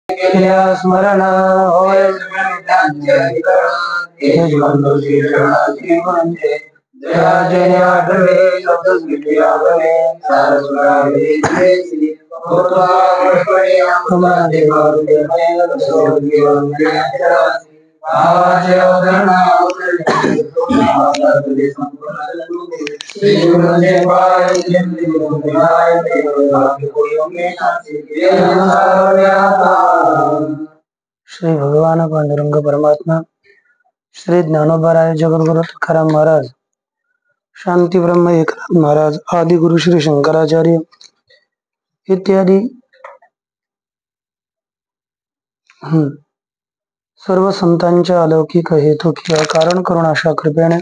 स्मरण होय श्री भगवान पांडुरंग परमात्मा, श्री ज्ञानोबराय जगद्गुरु तुकाराम महाराज, शांती ब्रह्म एकनाथ महाराज, आदि गुरु श्री शंकराचार्य इत्यादी सर्व संतांच्या अलौकिक हेतुकी कारण करून अशा कृपेने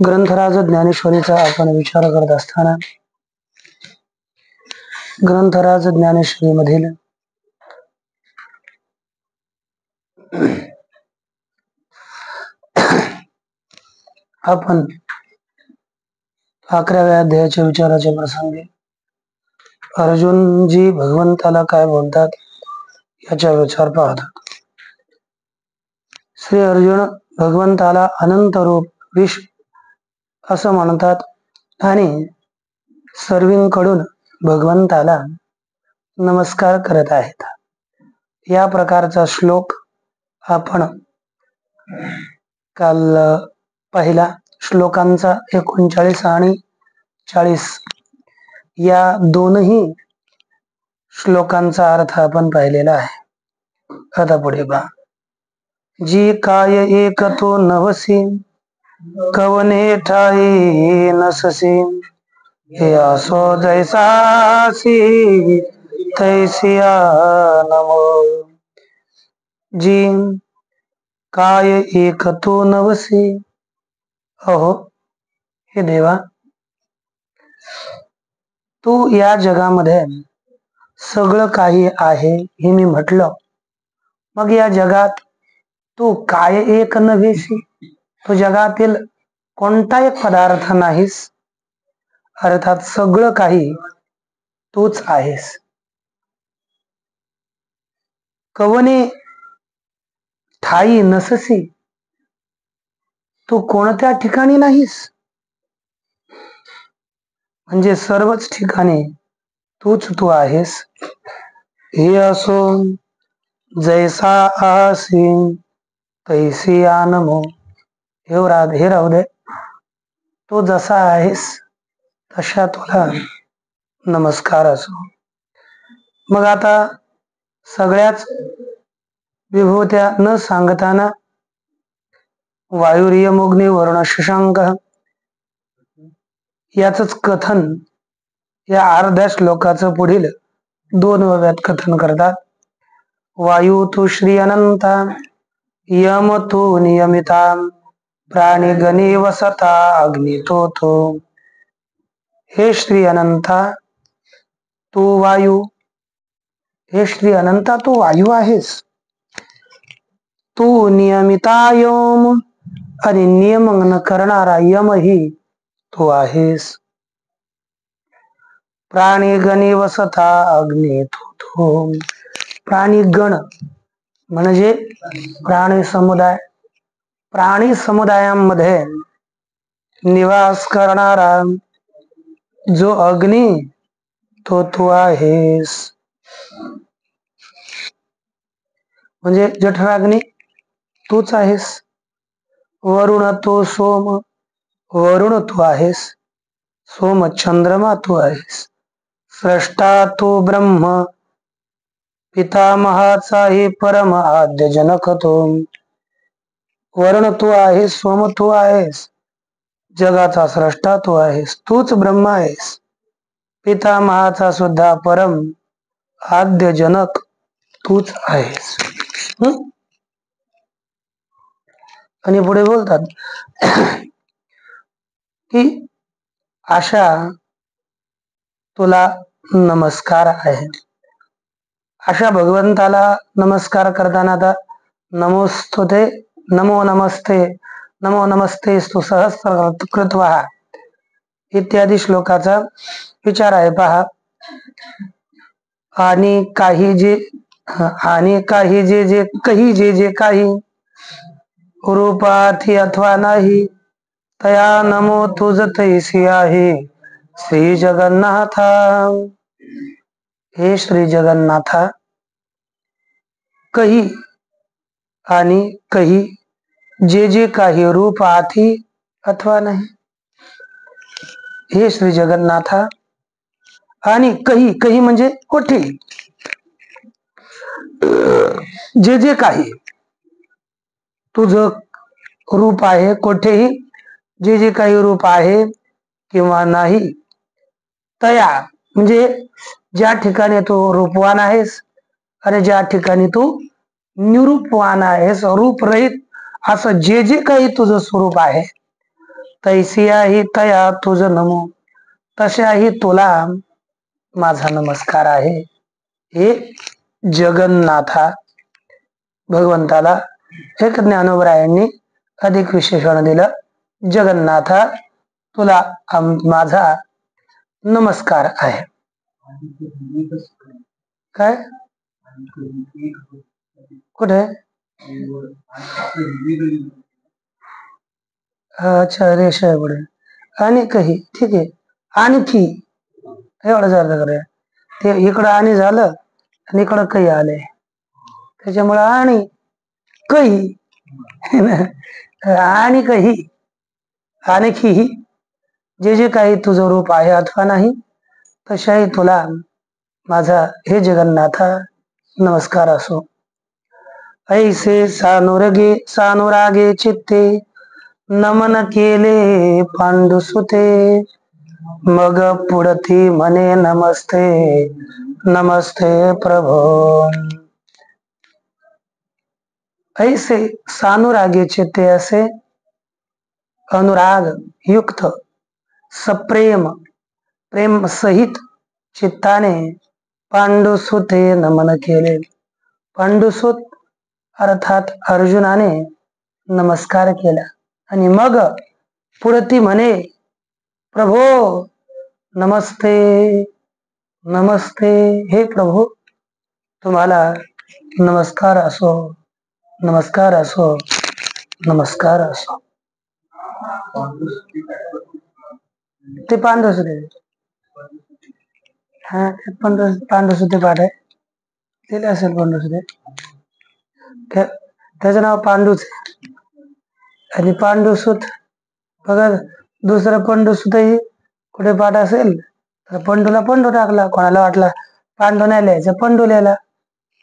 ग्रंथराज ज्ञानेश्वरीचा आपण विचार करत असताना ग्रंथराज ज्ञानेश्वरी मधील आपण 11व्या अध्यायाच्या विचाराच्या प्रसंगी अर्जुनजी भगवंताला काय बोलतात याचा विचार पाहतात. श्री अर्जुन भगवंताला अनंत रूप विश असं म्हणतात आणि सर्वींकडून भगवंताला नमस्कार करत आहेत. या प्रकारचा श्लोक आपण काल पहिला श्लोकांचा 39 आणि 40 या दोनही श्लोकांचा अर्थ आपण पाहिलेला आहे. आता पुढे पहा. जी काय एक तो नवसी कवने ठाई नससी हे असो जैसासी तैसिया नमो. जी काय एक तो नवसी, अहो हे देवा, तू या जगामध्ये सगळं काही आहे हे मी म्हटलं, मग या जगात तू काय एक नव्हेसी, तू जगातील कोणता एक पदार्थ नाहीस, अर्थात सगळं काही तूच आहेस. कवने ठाई नससी, तू कोणत्या ठिकाणी नाहीस, म्हणजे सर्वच ठिकाणी तूच तू आहेस. हे असो जैसा आसी तैसी नमो. हे राहू दे, तू जसा आहेस तशा तुला नमस्कार असो. मग आता सगळ्याच विभूत्या न सांगताना वायुर्यमोग्नी वरुण शशांक याच कथन या अर्ध्या श्लोकाचं पुढील 2 ओव्यात कथन करतात. वायू तू श्री अनंता, यम तू नियमिता, प्राणी गणी वसता, अग्नी तो. हे श्री अनंता तू वायू, हे श्री अनंता तू वायू आहेस. तू नियमिता यम, आणि नियमन करणारा यमही तू आहेस. प्राणी गणी वसता, अग्नी तो. प्राणी गण म्हणजे प्राणी समुदाय, प्राणी समुदायांमध्ये निवास करणारा जो अग्नी तो आहेस. म्हणजे जठराग्नी तूच आहेस. वरुण तो सोम, वरुण तू आहेस. सोम चंद्रमा तू आहेस. स्रष्टा तो ब्रह्म, पितामहाचाही परम आद्य जनक तो. वरुण तू आहेस, सोम तू आहेस, जगाचा स्रष्टा तू आहेस, तूच ब्रह्म आहेस, पितामहाचा सुद्धा परम आद्य जनक तूच आहेस. आणि पुढे बोलतात की अशा तुला नमस्कार आहे. अशा भगवंताला नमस्कार करताना आता नमोस्तुते, नमो नमस्ते, नमो नमस्ते स्तु सहस्र कृत्वा इत्यादी श्लोकाचा विचार आहे. पहा, आणि काही जे आणि काही जे काही जे काही रूपार्थी अथवा नाही तया नमो तुझ तैसी आहे श्री जगन्नाथा. हे श्री जगन्नाथा, काही आणि काही जे काही रूप आधी अथवा नाही. हे श्री जगन्नाथा, आणि काही काही म्हणजे कोठे जे काही तुझं रूप आहे, कोठेही जे काही रूप आहे किंवा नाही तया म्हणजे ज्या ठिकाणी तू रूपवान आहेस आणि ज्या ठिकाणी तू निरूपवान आहेस, रूपरहित असं जे काही तुझं स्वरूप आहे, तैसियाही तया तुझं नमो, तशाही तुला माझा नमस्कार आहे. हे जगन्नाथा. भगवंताला एक ज्ञानोबरायांनी अधिक विशेषण दिलं, जगन्नाथा तुला माझा नमस्कार आहे. काय कुठे? अच्छा, रेषा आहे पुढे. आणि काही ठीक आहे, आणखी एवढं अर्थ करूया. ते इकडं आणि झालं आणि इकडं काही आले, त्याच्यामुळं आणि काही आणि काही आणखी जे काही तुझं रूप आहे अथवा नाही तशाही तुला माझा हे जगन्नाथा नमस्कार असो. ऐसे सानुरागे चित्ते नमन केले पांडुसुते, मग पुढती म्हणे नमस्ते नमस्ते प्रभो. ऐसे सानुरागे चित्ते, असे अनुराग युक्त सप्रेम प्रेम सहित चित्ताने पांडुसुते नमन केले. पांडुसुत अर्थात अर्जुनाने नमस्कार केला आणि मग पुढती म्हणे प्रभो नमस्ते नमस्ते. हे प्रभू तुम्हाला नमस्कार असो, नमस्कार असो, नमस्कार असो. ते पांडुसुते, हा पांडुसुते पाठ आहे, दिले असेल पांडुसुते. त्याचं नाव पांडूच आणि पांडुसुत बघा. दुसरं पांडुसुतही कुठे पाठ असेल तर पंडूला पंडू टाकला, कोणाला वाटला पांडू नाही लिहायचं पंडू लिहिला.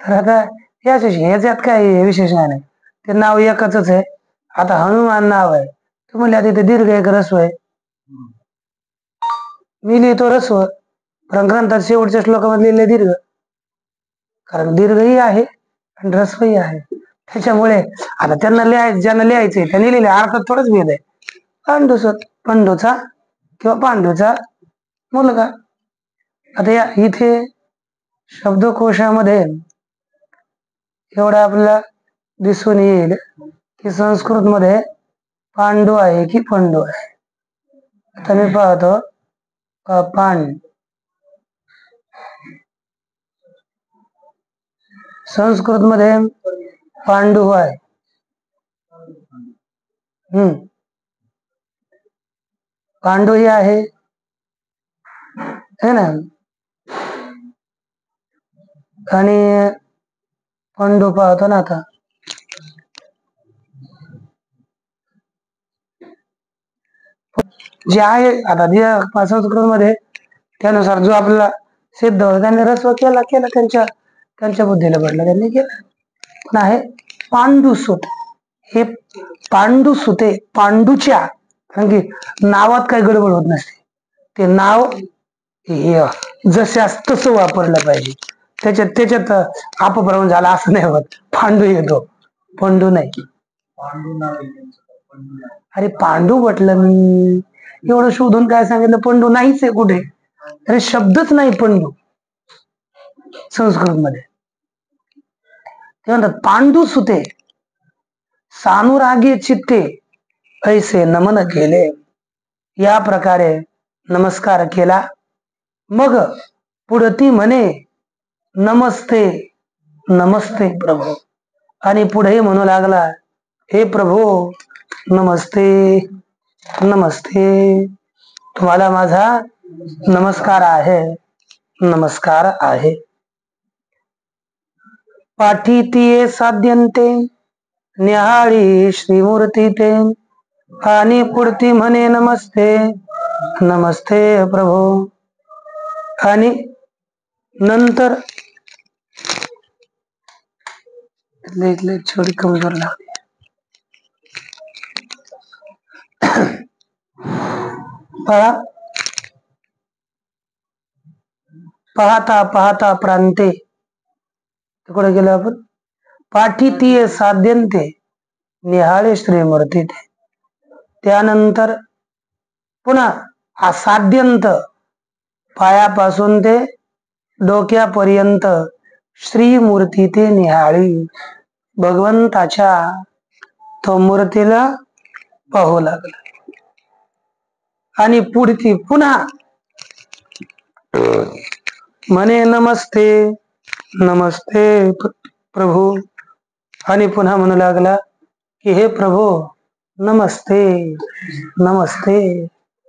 तर आता ह्याच्यात काही विशेष नाही, ते नाव एकच आहे. आता हनुमान नाव आहे, तू म्हणले तिथे दीर्घ एक रस्व आहे, मी लिहितो रस्व, पण ग्रंथात शेवटच्या श्लोकामध्ये लिहिले दीर्घ, कारण दीर्घही आहे आणि रस्वही आहे. त्याच्यामुळे आता त्यांना ज्यांना लिहायचंय त्यांनी लिहिले, अर्थात थोडंच भेद आहे. पांडुसुत पंडूचा किंवा पांडूचा मुलगा. आता या इथे शब्दकोशामध्ये एवढं आपल्याला दिसून येईल की संस्कृत मध्ये पांडू आहे की पंडू आहे. आता मी पाहतो संस्कृत मध्ये पांडू आहे. पांडू ही आहे है ना, आणि पंडू पाहतो ना. आता जे आहे आता जे संस्कृत मध्ये त्यानुसार जो आपल्याला सिद्ध होतो त्यांनी रस्व केला त्यांच्या बुद्धीला पडलं त्यांनी केलं. पण आहे पांडुसुत, हे पांडुसुते पांडूच्या, कारण की नावात काही गडबड होत नसते. ते नाव जशास तसं वापरलं पाहिजे, त्याच्यात अपभ्रम झाला असं नाही होत. पांडू येतो, पंडू नाही. अरे पांडू म्हटलं मी, एवढं शोधून काय सांगितलं, पंडू नाहीच आहे कुठे. अरे शब्दच नाही पंडू संस्कृत मध्ये. ते म्हणतात पांडू सुते सानुरागे चित्ते ऐसे नमन केले, या प्रकारे नमस्कार केला. मग पुढती म्हणे नमस्ते नमस्ते प्रभो. आणि पुढे म्हणू लागला, हे प्रभो नमस्ते नमस्ते, तुम्हाला माझा नमस्कार आहे, नमस्कार आहे. पाठी तिये साध्यंते न्याहाळी श्रीमूर्ती ते, आणि पुढती म्हणे नमस्ते नमस्ते प्रभो. आणि नंतर इथले छोटी कमजोर लागली. पाहता पाहता प्रांते, कुठे गेलो आपण, पाठी तीये साध्यंते निहाळे श्रीमूर्ती ते. त्यानंतर पुन्हा असाध्यंत, पायापासून ते डोक्यापर्यंत श्रीमूर्ती ते निहाळी, भगवंताच्या तो मूर्तीला पाहू लागला. आणि पुढची पुन्हा म्हणे नमस्ते नमस्ते प्रभू. आणि पुन्हा म्हणू लागला की हे प्रभू नमस्ते नमस्ते,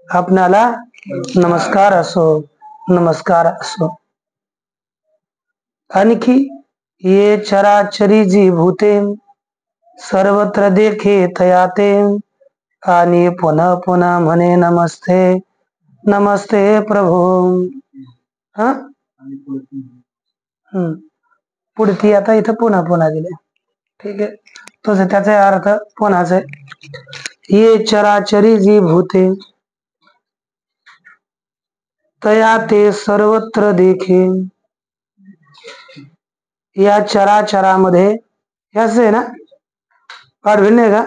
आपणाला नमस्कार असो नमस्कार असो. आणखी ये चराचरी जी भूते सर्वत्र देखे तयाते, आणि पुन्हा पुन्हा म्हणे नमस्ते नमस्ते प्रभू. हा पुढती आता इथं पुन्हा पुन्हा दिले, ठीक आहे. तसं त्याचा अर्थ पुन्हाच आहे. ये चराचरी जी भूते तया ते सर्वत्र देखे, या चराचरामध्ये याच आहे ना, पाठ भिन्न आहे का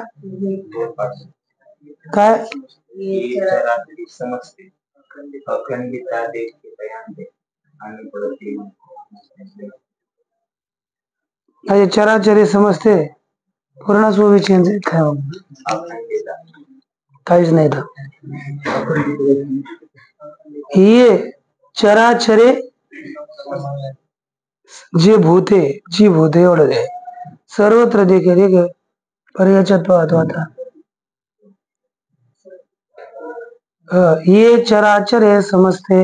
काय? चराचरी समजते पूर्ण चेंज काहीच नाही तर. ये चराचरे जे भूते, जी भूते एवढं आहे, सर्वत्र देखे देखे. पर याच्यात पाहतो आता, ये चराचरे समजते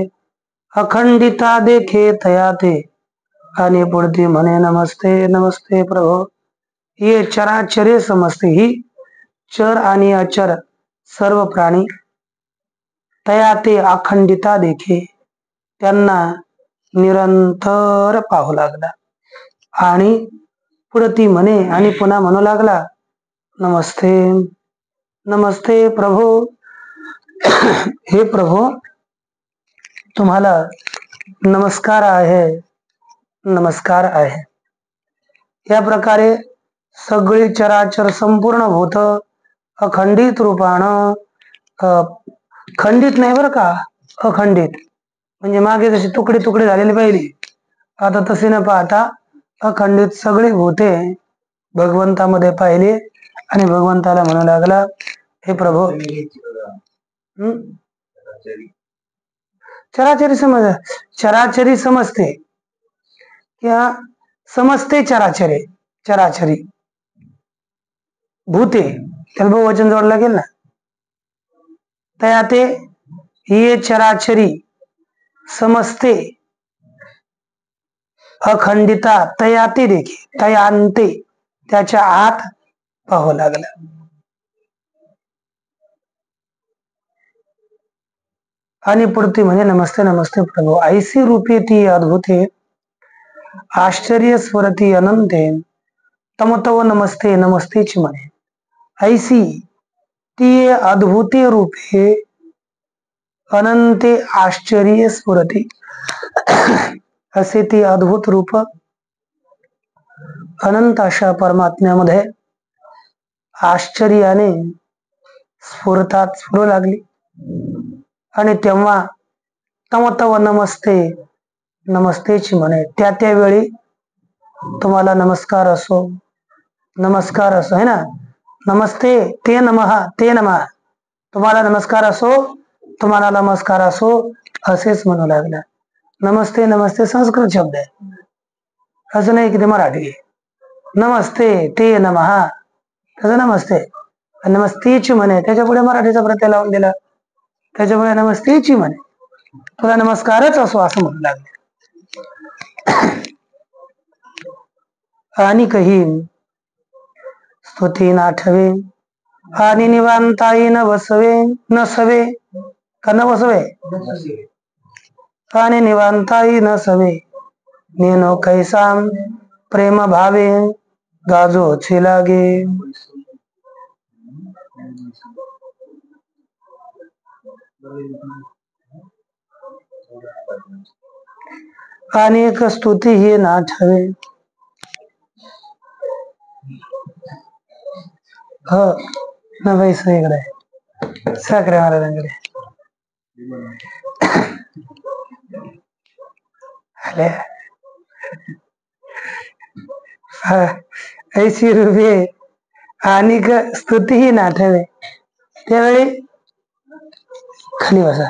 अखंडिता देखे तयाते, आणि पुढती म्हणे नमस्ते नमस्ते प्रभो. ये चराचरे समजते, ही चर आणि अचर सर्व प्राणी तयाते अखंडिता देखे, त्यांना निरंतर पाहू लागला. आणि पुढती म्हणे, आणि पुन्हा म्हणू लागला नमस्ते नमस्ते प्रभो. हे प्रभो तुम्हाला नमस्कार आहे नमस्कार आहे. या प्रकारे सगळी चराचर संपूर्ण भूत अखंडित रूपानं, खंडित नाही बरं का, अखंडित म्हणजे मागे जशी तुकडे तुकडे झालेले पाहिजे, आता तसे न पाहता अखंडित सगळी भूते भगवंतामध्ये पाहिले. आणि भगवंताला म्हणू लागला, हे प्रभो चराचरी समज, चराचरी समजते किंवा समजते चराचरे, चराचरी भूते त्याला बहुवचन जोडला गेल ना. तयाते ये चराचरी समजते अखंडिता तयाते देखी, तयांते त्याच्या आत पाहू लागला. आणि पुढती म्हणजे नमस्ते नमस्ते प्रभो. ऐसी रूपे ती अद्भुते आश्चर्य स्वरती अनंते, तमतव नमस्ते नमस्तेची म्हणे. ऐसी ती अद्भुते रूपे अनंते आश्चर्य स्फुरती, असे ती अद्भुत रूप अनंत अशा परमात्म्यामध्ये आश्चर्याने स्फुरतात, स्फुरू लागली. आणि तेव्हा तमतव नमस्ते नमस्तेची म्हणे, त्या त्यावेळी तुम्हाला नमस्कार असो नमस्कार असो, है ना. नमस्ते ते नमः ते नमः, तुम्हाला नमस्कार असो तुम्हाला नमस्कार असो, असेच म्हणू लागला. नमस्ते नमस्ते संस्कृत शब्द आहे. असं नाही की ते मराठी. नमस्ते ते नमहा तसं नमस्ते. नमस्तेची म्हणे त्याच्या पुढे मराठीचा प्रत्यय लावून दिला, त्याच्यामुळे नमस्तेची म्हणे. तुला नमस्कारच असो असं म्हणू लागले. आणि कही स्तुती नाठवे आणि निवांताई न बसवे नसवे का न बसवे आणि निवांताई न सवे नेनो कैसा प्रेम भावे गाजोचे लागे. अनेक स्तुती ही नाठवे. हो न बाई इकडे साखरे महाराजांकडे आले. ऐशी रुपये आणि स्तुती ही नाठवे. त्यावेळी खाली बसा.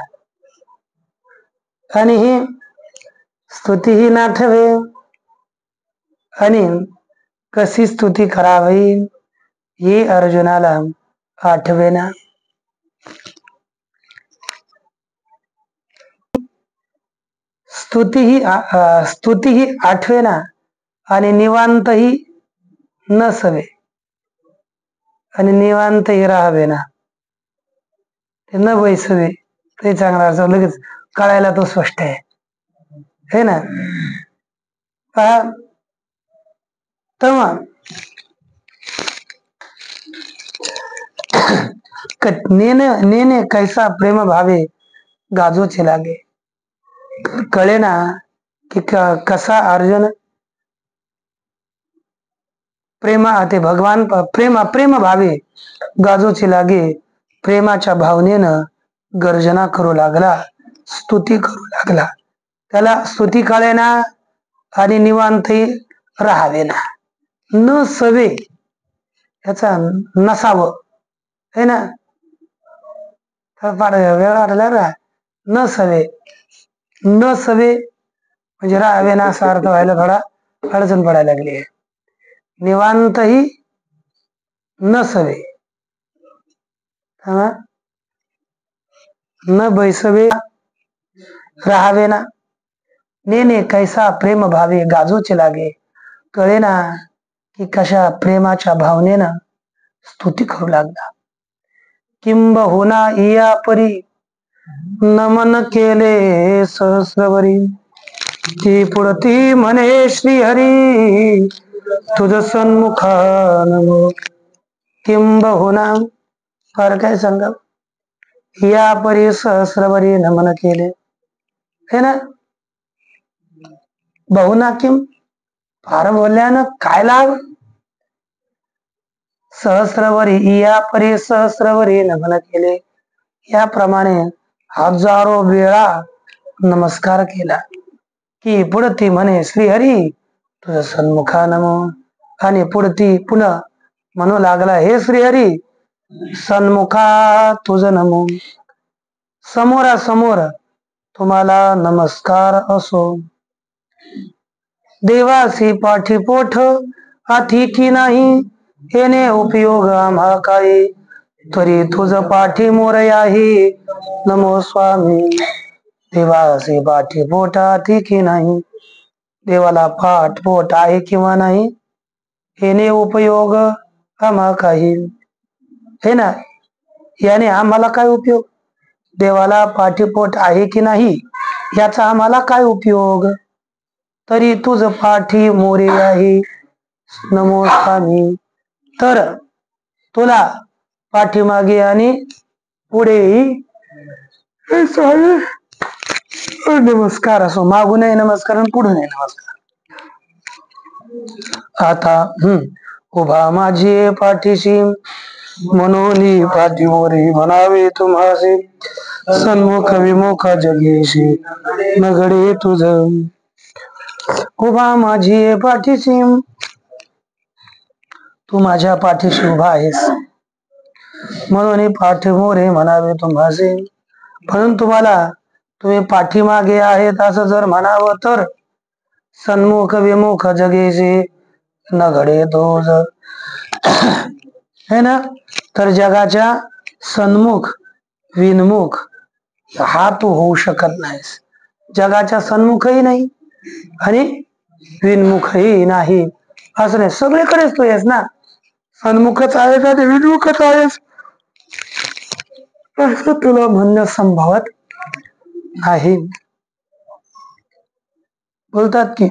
आणि ही स्तुती ही नाठवे आणि कशी स्तुती करावी ही अर्जुनाला आठवेना. स्तुती ही आठवेना आणि निवांतही न सवे आणि निवांतही राहावे ना. ते न बैसवे ते चांगला अर्थ लगेच कळायला तो स्पष्ट आहे, है ना. तेव्हा नेने कैसा प्रेम भावे गाजोचे लागे. कळे ना की कसा अर्जुन ते भगवान प्रेम भावे गाजोचे लागे. प्रेमाच्या भावनेनं गर्जना करू लागला, स्तुती करू लागला. त्याला स्तुती कळे ना आणि निवांतही राहावे ना. न सवे याचा नसावं है ना. वेळ वाटला न सवे म्हणजे राहावे ना असा अर्थ व्हायला थोडा अडचण पडायला लागली आहे. निवांतही न सवे न बैसवे राहावे ना. नेने कैसा प्रेम भावे गाजोचे लागे. कळे ना की कशा प्रेमाच्या भावनेनं स्तुती करू लागला. किंबहुना इया परी नमन केले सहस्रवरी. ती पुढती म्हणे श्रीहरी तुझ सन्मुखान. किंबहुना फार काय सांगा. या परी सहस्रवरी नमन केले है ना. बहुना किम फार बोलल्यानं काय लाभ. सहस्रवरी या परी सहस्रवरी नमन केले. याप्रमाणे हजारो वेळा नमस्कार केला की पुढती म्हणे श्रीहरी तुझ सन्मुखा नमो. आणि पुढती पुन्हा म्हणू लागला हे श्रीहरी सन्मुखा तुझ नमो. समोरासमोर तुम्हाला नमस्कार असो. देवासी पाठीपोठ अतिथी नाही येणे उपयोग आम्हा काही. तरी तुझ पाठी मोरयाही नमो स्वामी. देवासी पाठीपोठ अतिथी नाही. देवाला पाठपोट आहे किंवा नाही येणे उपयोग आम्हा काही. हे ना. याने आम्हाला काय उपयोग. देवाला पाठीपोट आहे की नाही याचा आम्हाला काय उपयोग. तरी तुझ पाठी मोरे आहे नमो स्वामी. तर तुला पाठीमागे आणि पुढेही नमस्कार असो. मागूनही नमस्कार आणि पुढूनही नमस्कार. आता उभा माझी पाठीशी म्हणून पाठीवरी म्हणावे तुम्हासे. सन्मुख विमुख जगेशी नगडे तुझ. उभा माझी पाठीशी तू माझ्या पाठीशी उभा आहेस म्हणून पाठीमोरे म्हणावे तुम्हासे. म्हणून तुम्ही पाठीमागे आहेत असं जर म्हणावं तर सन्मुख विमुख जगेचे न घडे तोज, है ना. तर जगाच्या सन्मुख विनमुख हा तू होऊ शकत नाहीस. जगाच्या सन्मुखही नाही आणि विनमुखही नाही असं नाही, सगळीकडेच तू आहेस ना. सन्मुखच आहेस आणि विनमुखच आहेस असं तुला म्हणणं संभवत आहे. बोलतात की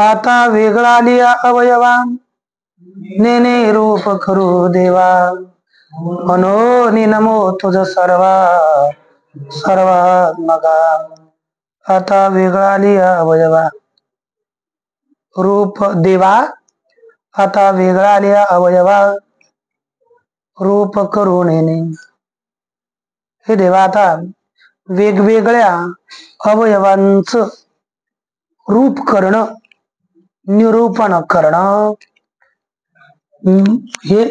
आता वेगळा लिया अवयवा नेने रूप करू देवा, मनोनी नमो तुझ सर्वा सर्वात्मका. आता वेगळा लिया अवयवा रूप देवा, आता वेगळा लिया अवयवा रूप करू नेने. हे देवा आता वेगवेगळ्या अवयवांचं रूप करणं, निरूपण करणं, हे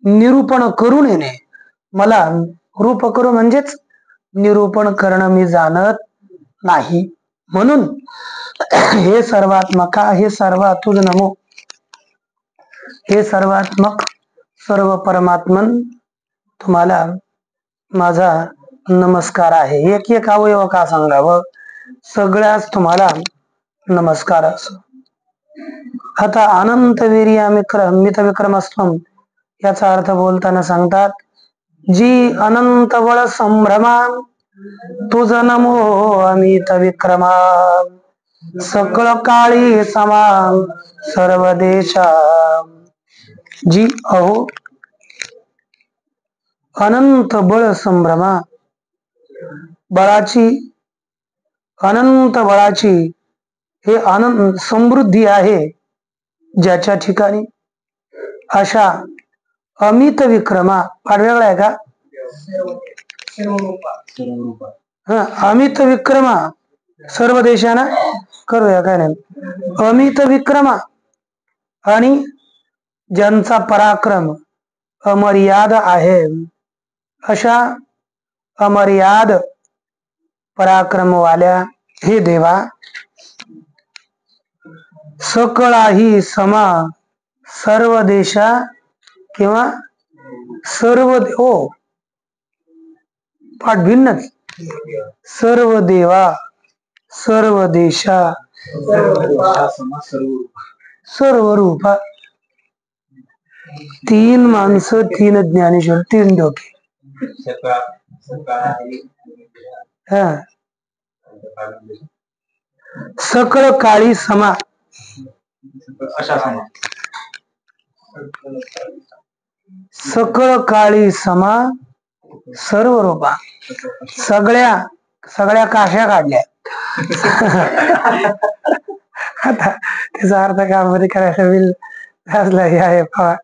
निरूपण करून येणे. मला रूप करू म्हणजेच निरूपण करणं मी जाणत नाही. म्हणून हे सर्वात्मका, हे सर्व तुझ नमो, हे सर्वात्मक सर्व परमात्मन तुम्हाला माझा नमस्कार आहे. एक एक अवयव का सांगावं, सगळ्याच तुम्हाला नमस्कार असो. आता अनंत वीर्या मित विक्रमस्त्वम याचा अर्थ बोलताना सांगतात, जी अनंत बळ संभ्रमा तुझ नमो अमित विक्रमा, सकळ काळी समान सर्व देशा. जी अहो अनंत बळ संभ्रमा, बळाची अनंत बळाची हे अनंत समृद्धी आहे ज्याच्या ठिकाणी, अशा अमित विक्रमा. पाठ वेगळा आहे का? अमित विक्रमा सर्व देशांना करूया काय नाही. अमित विक्रमा आणि ज्यांचा पराक्रम अमर्याद आहे, अशा अमर्याद पराक्रमवाल्या हे देवा, सकळाही समा सर्व देशा किंवा सर्व पाठ भिन्नच. सर्व देवा सर्व देशा सर्व रूपा. तीन माणसं, तीन ज्ञानेश्वर, तीन डोके. हा, सकळ काळी समा, सकळ काळी समा सर्व रूपा. सगळ्या काश्या काढल्या. आता त्याचा अर्थ कामध्ये करायचा होईल आहे पहा.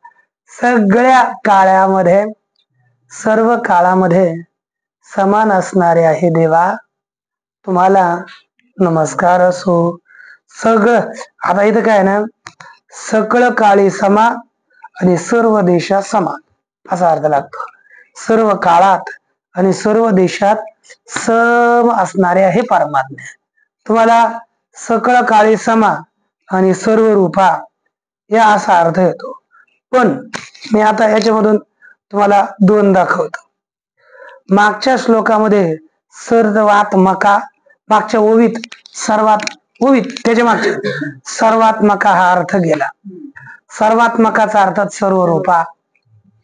सगळ्या काळामध्ये सर्व काळामध्ये समान असणारे आहे देवा, तुम्हाला नमस्कार असो. सगळं आता इथं काय ना, सकळ काळी समा आणि सर्व देशात समान असा अर्थ लागतो. सर्व काळात आणि सर्व देशात सम असणारे आहे परमात्मा. तुम्हाला सकळ काळी समा आणि सर्व रूपा या असा अर्थ येतो. पण मी आता याच्यामधून तुम्हाला दोन दाखवतो. मागच्या श्लोकामध्ये सर्वात्मका, मागच्या ओवीत सर्वात, ओवीत त्याच्या मागच्या सर्वात्मका हा अर्थ गेला. सर्वात्मकाचा अर्थ सर्व रूपा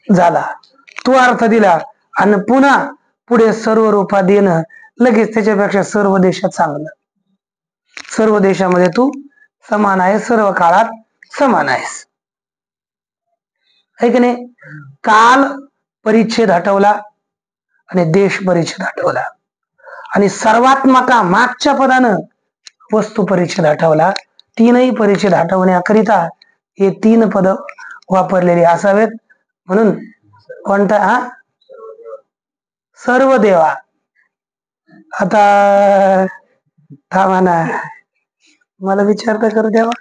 झाला, तो अर्थ दिला. आणि पुन्हा पुढे सर्व रूपा देणं, लगेच त्याच्यापेक्षा सर्व देशात चांगलं. सर्व देशामध्ये तू समान आहे, सर्व काळात समान आहेस. है की नाही? काल परिच्छेद हटवला आणि देश परिच्छेद हटवला, आणि सर्वात्मका मागच्या पदानं वस्तू परिच्छेद हटवला. तीनही परिच्छेद हटवण्याकरिता हे तीन पद वापरलेले असावेत. म्हणून कोणता हा सर्व देवा. आता थांबा ना, मला विचारता करू द्यावा.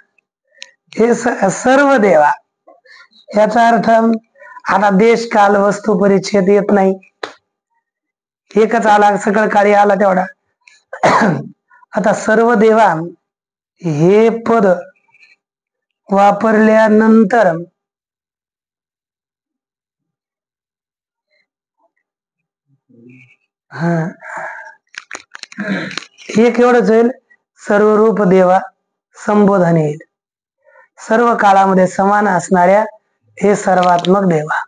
हे सर्व देवा याचा अर्थ आता देश काल वस्तू परिच्छेद येत नाही. एकच आला, सकळ काळी आला तेवढा. आता सर्व देवा हे पद वापरल्यानंतर एक एवढंच होईल, सर्व रूप देवा संबोधन येईल. सर्व काळामध्ये समान असणाऱ्या हे सर्वात्मक देवा.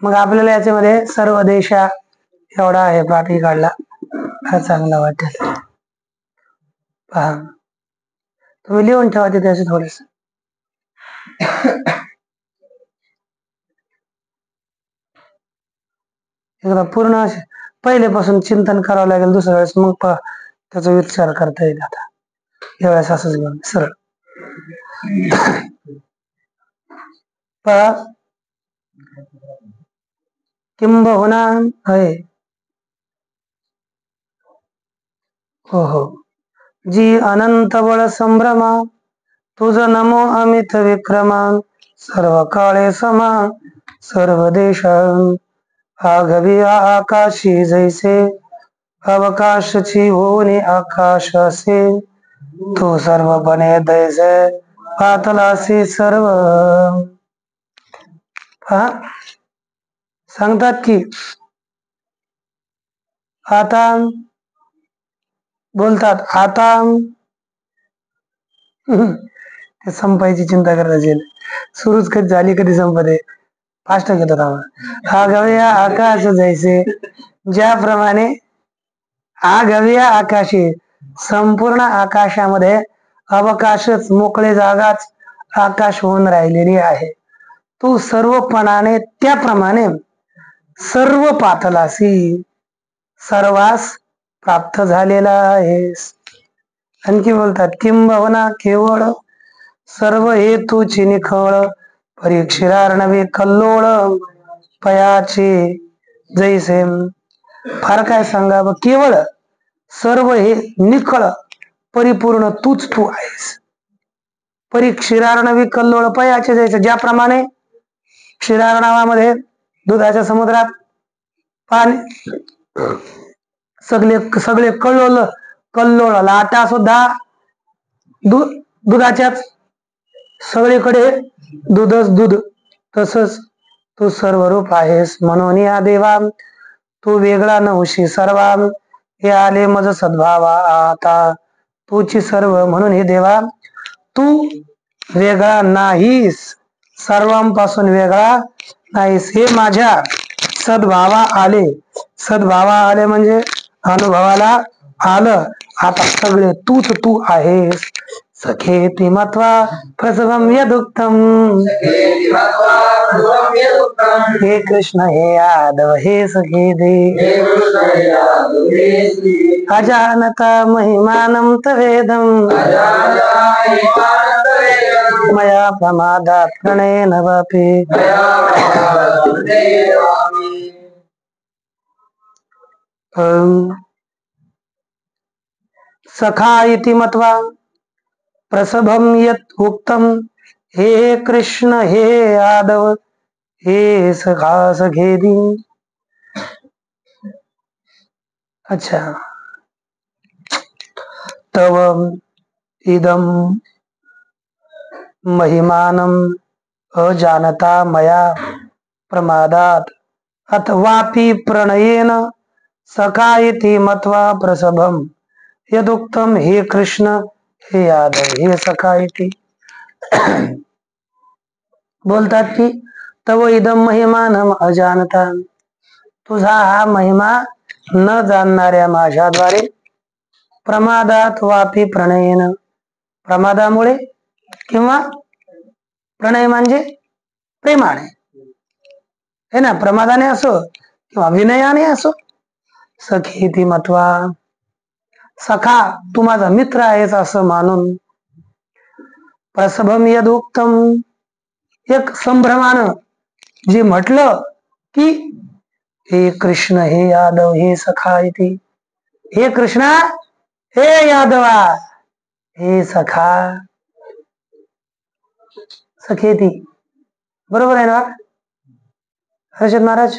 मग आपल्याला याच्यामध्ये सर्व देशा एवढा आहे पाठी काढला, हा चांगला वाटेल. पहा, तुम्ही लिहून ठेवा तिथे असं थोडस. एकदा पूर्ण पहिलेपासून चिंतन करावं लागेल, दुसऱ्या वेळेस मग त्याचा विचार करता येईल. आता यावेळेस असंच घेऊन सरळ. किंबहुना आहे, हो हो, जी अनंत बळ संभ्रमा, तुझ नमो अमित विक्रमा, सर्व काळे समा सर्व देश आघवी आकाशी जैसे, अवकाशची होणे आकाश असे, तू सर्वपणे दैसे पातलासी सर्व. पहा, सांगतात की आता बोलतात, आता ते संपायची चिंता करायची, सुरूच कधी झाली कधी संपते, फास्ट घेतात आम्हाला. आगव्या आकाश जैसे, ज्याप्रमाणे आगव्या आकाशी, संपूर्ण आकाशामध्ये अवकाशच, मोकळे जागाच आकाश होऊन राहिलेली आहे. तू सर्वपणाने त्याप्रमाणे सर्व पातलासी, सर्वास प्राप्त झालेला आहेस. आणखी बोलतात, किंबहुना केवळ सर्व हेतूची निखळ, परीक्षिरार्णवे कल्लोळ पयाचे जैसे. फार काय सांगावं, केवळ सर्व हे निखळ परिपूर्ण तूच तू आहेस. परीक्षिरार्णवी कल्लोळ पयाचे जैसे, ज्याप्रमाणे क्षीरार्णवामध्ये दुधाच्या समुद्रात पाणी सगळे सगळे कल्लोळ कल्लोळ, लाटा सुद्धा दुधाच्याच, सगळीकडे दूधच दूध, तसंच तू सर्व रूप आहेस. म्हणून या देवा तू वेगळा नव्हशी सर्वा, हे आले मज सद्भावा आता तूची सर्व. म्हणून हे देवा तू वेगळा नाहीस, सर्वांपासून वेगळा नाहीस. हे माझ्या सद्भावा आले, सद्भावा आले म्हणजे अनुभवाला आलं, आता सगळे तूच तू आहेस. सखेती मत्वा प्रसवम यदुक्तम, हे कृष्ण हे यादव हे सखेती, अजानता महिमानं तवेदम, मया प्रमादात् प्रणयेन वापि. सखा इति मत्वा प्रसभम यत् उक्तम, हे कृष्ण हे यादव हे सखा सखेती. अच्छा, तव इदम महिमानम अजानता मया प्रमादात अथवापि प्रणयेन सखा इति मत्वा प्रसभम यदुक्तम, हे कृष्ण हे यादव हे सखा इति. बोलतात की तव इदम महिमानम अजानता, तुझा हा महिमा न जाणणाऱ्या माझ्याद्वारे, प्रमादात वापी प्रणयेन, प्रमादामुळे किंवा प्रणय म्हणजे प्रेमाने, है ना, प्रमादाने असो किंवा विनयाने असो. सखीती मत्वा, सखा तू माझा मित्र आहेस असं मानून, प्रसभम यदुक्तम, एक संभ्रमानं जे म्हटलं की हे कृष्ण हे यादव हे सखा इति, हे कृष्णा हे यादवा हे सखा सखेती, बरोबर आहे ना. हर्षद महाराज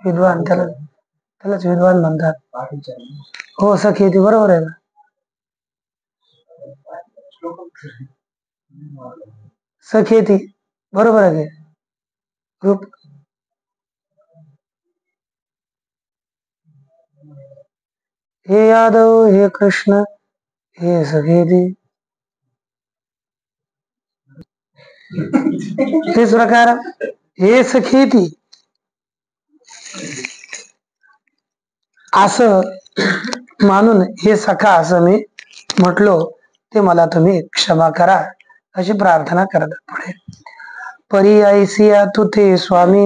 विद्वान, त्यालाच विद्वान म्हणतात. हो सखी ती बरोबर आहे ना. सखी ती बरोबर आहे रूप. हे यादव हे कृष्ण हे सखी ती, हेच प्रकार हे सखी ती असं मानून हे सखा असं मी म्हटलो ते मला तुम्ही क्षमा करा अशी प्रार्थना करत पुढे. परी ऐसिया तुथे स्वामी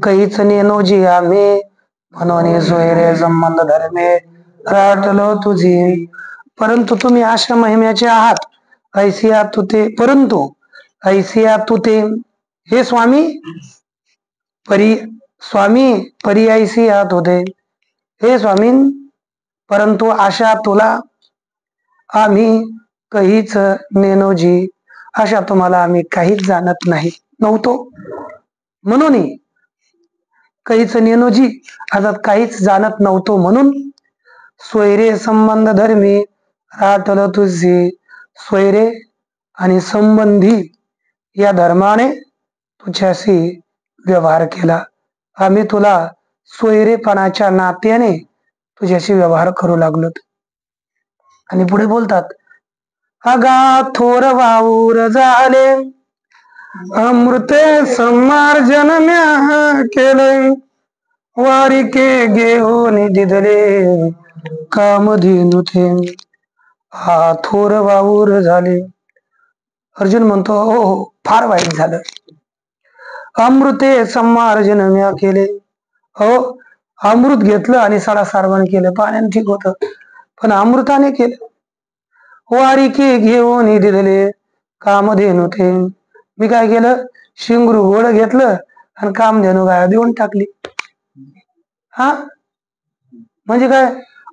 कैच नेनोजी आम्ही म्हणून सोयरे संबंध धर्मे राटलो तुझी. परंतु तुम्ही अशा महिम्याचे आहात. ऐसिया तुते परंतु ऐसिया तुते हे स्वामी परी स्वामी परी ऐसिया तुते हे स्वामी परंतु आशा तुला आम्ही काहीच नेनोजी अशा तुम्हाला आम्ही काहीच जाणत नाही नव्हतो म्हणून काहीच नेनोजी अर्थात काहीच जाणत नव्हतो म्हणून सोयरे संबंध धर्मी राटल तुझी. सोयरे आणि संबंधी या धर्माने तुझ्याशी व्यवहार केला. आम्ही तुला सोयरेपणाच्या नात्याने तुझ्याशी व्यवहार करू लागलो. आणि पुढे बोलतात अगा थोर वाऊर झाले अमृते समार्जन म्या केले वारिके घेऊन दिदले कामधेनु थे. हा थोर वाऊर झाले. अर्जुन म्हणतो हो फार वाईट झालं. अमृते समार्जन म्या केले. हो अमृत घेतलं आणि सडा सारवण केलं. पाण्याने ठीक होतं पण अमृताने केलं. वारिके घेऊन दिदले कामधेनु थे. मी काय केलं शिंगरू घोड घेतलं आणि कामधेनु गाय देऊन टाकली. हा म्हणजे काय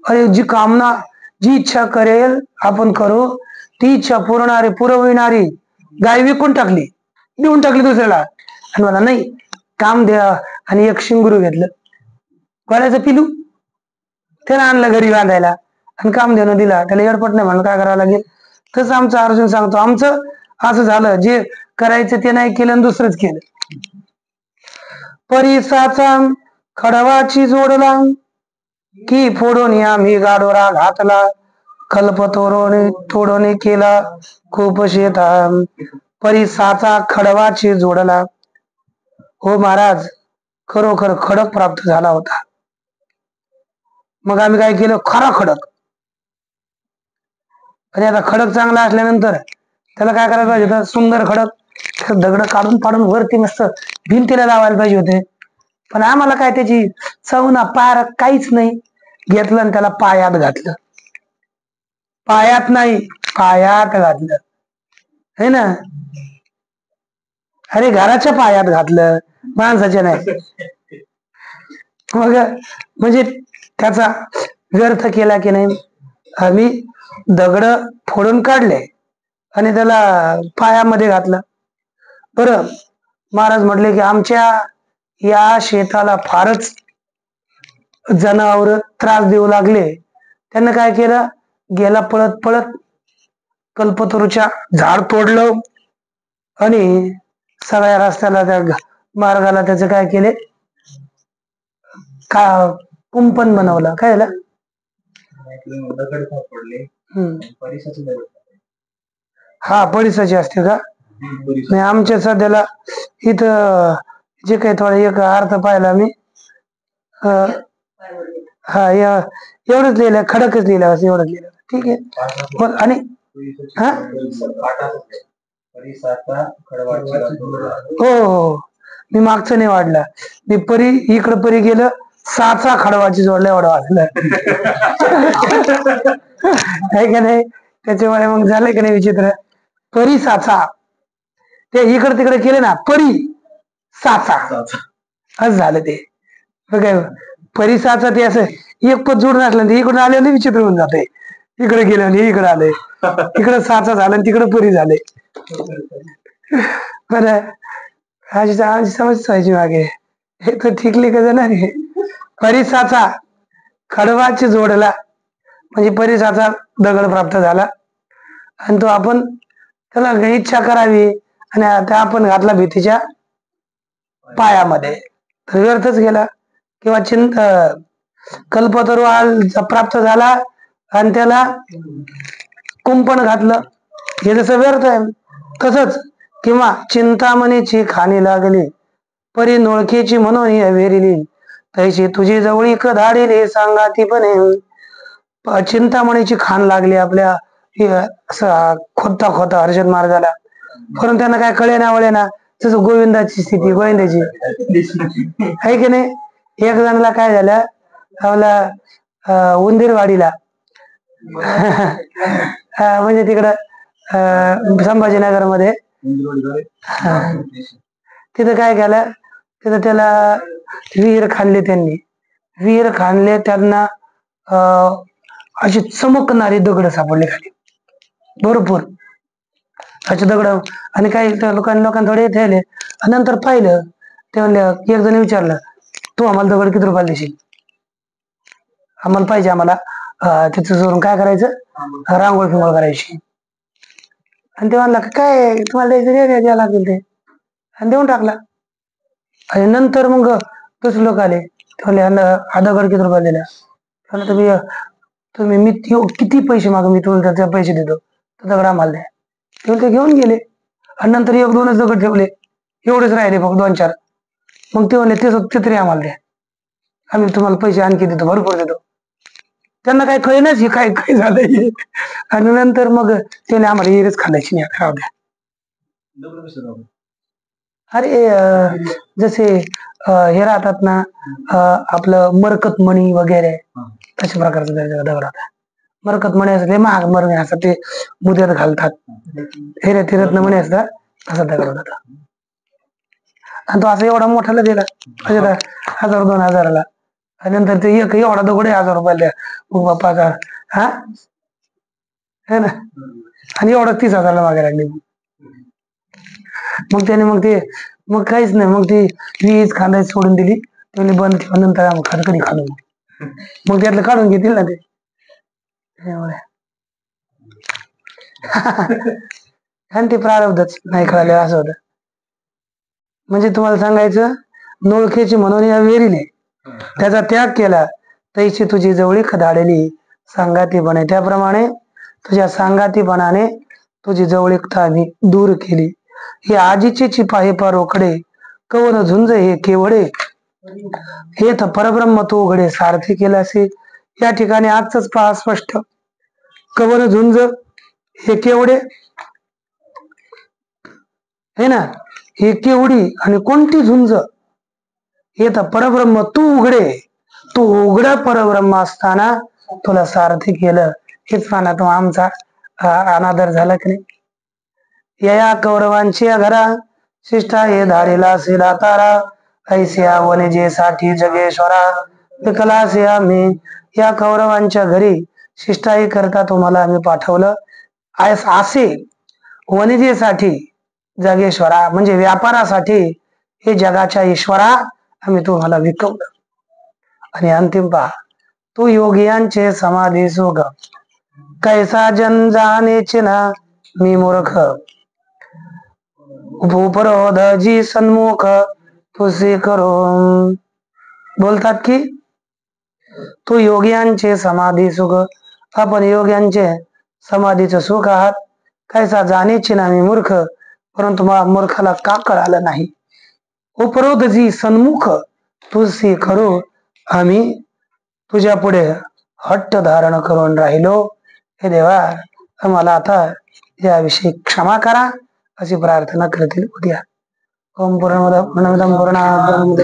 अरे जी कामना जी इच्छा करेल आपण करू ती इच्छा पुरविणारी गाय विकून टाकली देऊन टाकली दुसऱ्याला. आणि मला नाही काम द्या आणि एक शिंगरू घेतलं कोणाचं पिलू त्याला आणलं घरी बांधायला आणि काम देणं दिला त्याला एडपट नाही म्हणून काय करावं लागेल. तसं आमचं अर्जुन सांगतो आमचं असं झालं जे करायचं ते नाही केलं आणि दुसरंच केलं. परिसाचा खडवाची जोडला की फोडून आम्ही गाडोरा घातला कल्पतोरोने तोडोने केला खूप शेता. परिसाचा खडवाची जोडला. हो महाराज खरोखर खडक प्राप्त झाला होता. मग आम्ही काय केलं खरा खडक. आणि आता खडक चांगला असल्यानंतर त्याला काय करायला पाहिजे होतं सुंदर खडक दगड काढून पाडून वरती मस्त भिंतीला लावायला पाहिजे होते. पण आम्हाला काय त्याची चवना पार काहीच नाही. घेतलं आणि त्याला पायात घातलं. पायात नाही पायात घातलं है ना. अरे घराच्या पायात घातलं माणसाच्या नाही. मग म्हणजे त्याचा व्यर्थ केला की नाही. आम्ही दगड फोडून काढले आणि त्याला पायामध्ये घातलं. बरं महाराज म्हटले की आमच्या या शेताला फारच जनावर त्रास देऊ लागले. त्यांना काय केलं गेला पळत पळत कल्पतरूच्या झाड तोडलं आणि सगळ्या रस्त्याला त्या मार्गाला त्याचे काय केले का कुंपण बनवलं. काय झालं हा पडिसाची असते का नाही. आमच्या सध्याला इथं जे काही थोडा एक अर्थ पाहिला मी हा एवढंच लिहिलं खडकच लिहिलं असं एवढंच लिहिलं. ठीक आहे आणि हा हो हो मी मागचं नाही वाढला. मी परी इकडं परी गेलं साचा खडवाची जोडल्या एवढं वाचलं आहे का नाही. त्याच्यामुळे मग झालंय का नाही विचित्र. परी साचा ते इकडे तिकडे केले ना परी साचा असं झालं ते. बघा परिसाचा ते असं एक पद जोडून असलं इकडून आले विचित्र होऊन जाते. इकडे गेले इकडे आले इकडे साचा झालं तिकडे परी झाले. बरं आमची समज व्हायची मागे हे तर ठिकली का जाणार आहे. परिसाचा खडवाची जोडला म्हणजे परिसाचा दगड प्राप्त झाला आणि तो आपण त्याला इच्छा करावी आणि त्या आपण घातला भीतीच्या पायामध्ये तर व्यर्थच गेला. किंवा कल्पतरू प्राप्त झाला आणि त्याला कुंपण घातलं हे जसं व्यर्थ आहे तसंच. किंवा चिंतामणीची खाणी लागली परी नोळखीची म्हणून वेरिली तैशी तुझी जवळीक धाडिली सांगातीपणे. चिंतामणीची खाण लागली आपल्या खोदता खोदता हर्षद महाराजाला परंतु त्यांना काय कळे ना वळे ना. तसं गोविंदाची स्थिती गोविंदाची आहे की नाही. एक जणाला काय झालं आपला उंदीरवाडीला म्हणजे तिकडं संभाजीनगर मध्ये तिथं काय केलं तिथं त्याला विहीर खाणले त्यांनी विहीर खाणले त्यांना अशी चमकणारी दगड सापडले खाली भरपूर असे दगड आणि काही लोकांना थोडे ठेवले नंतर पाहिलं ते म्हणले एक जण विचारलं तू आम्हाला दगड किती रुपयाला देशील आम्हाला पाहिजे आम्हाला तिथं जोरून काय करायचं रांगोळ फिंगोळ करायची आणि ते म्हणला काय तुम्हाला द्यायचं द्यायला लागेल ते आणि देऊन टाकला. आणि नंतर मग दुसरे लोक आले ते म्हणले हा दगड किती रुपयाला दिला म्हणलं तुम्ही मी किती पैसे माग मी तुम्हाला त्याचे पैसे देतो तर दगड आम्हाला द्या. ते घेऊन गेले आणि नंतर एक दोनच दगड ठेवले एवढेच राहिले फक्त 2-4. मग ते म्हणले ते तरी आम्हाला द्या आम्ही तुम्हाला पैसे आणखी देतो भरपूर देतो. त्यांना काही कळेनाच हे काय काय झालंय आणि नंतर मग त्याने आम्हाला हिरच खाल्लायची नाही राहू द्या. अरे जसे हे राहतात ना आपलं मरकत मणी वगैरे तशा प्रकारचा दगड होता. मरकत मणी असते महाग मणी असतात ते मुद्यात घालतात हिऱ्यात मणी असतात तसा दगड होता आणि तो असं एवढा मोठाला दिला 1000-2000 आणि नंतर ते एक एवढा दगड 1000 रुपयाला द्या मग बाप्पा का हा है ना आणि एवढा 30,000ला मागे लागले. मग त्याने मग काहीच नाही मग ती वीज खांदायची सोडून दिली त्याने बंद ठेवून नंतर कधी खालो मग त्यातलं काढून घेतील ना ते आणि ते प्रारब्धच नाही कळाले असं होतं. म्हणजे तुम्हाला सांगायचं नोळखेची म्हणून या वेरीने त्याचा त्याग केला तैशी तुझी जवळी खदाडली सांगातीपणे त्याप्रमाणे तुझ्या सांगातीपणाने तुझी जवळीकता आम्ही दूर केली. ही आजीची चिपा हे रोकडे कवन झुंज हे केवडे हे तर परब्रह्म तो उघडे सारथी केला असे. या ठिकाणी आजच पहा स्पष्ट कवन झुंज हे केवढे हे ना हे केवढी आणि कोणती झुंज हे तर परब्रह्म तू उघडे तू उघड परब्रह्म असताना तुला सारथी केलं हेच म्हणा तो आमचा अनादर झाला की नाही. या कौरवांची घरा शिष्टा हे धाडीला शिला तारा ऐसिया वनिजे साठी जगेश्वरा विकलासे आम्ही या कौरवांच्या घरी शिष्टाई करता तुम्हाला आम्ही पाठवलं असे वनिजेसाठी जगेश्वरा म्हणजे व्यापारासाठी हे जगाच्या ईश्वरा आम्ही तुम्हाला विकवलं. आणि अंतिम पहा तू योगियांचे समाधी सुख कैसा जन जाणेचे ना मी मूर्ख भूपरोध जी सन्मुख तुझे करून बोलतात की तू योग्यांचे समाधी सुख आपण योग्यांचे समाधीचं सुख आहात कैसा जाणेची ना मी मूर्ख परंतु मला मूर्खाला का कळालं नाही. उपरोध जी सन्मुख तुझी करू आम्ही तुझ्या पुढे हट्ट धारण करून राहिलो. हे देवा आम्हाला आता याविषयी क्षमा करा अशी प्रार्थना करतील उद्या. ओम पूर्णमदं पूर्णात्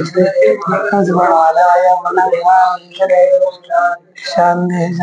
शांती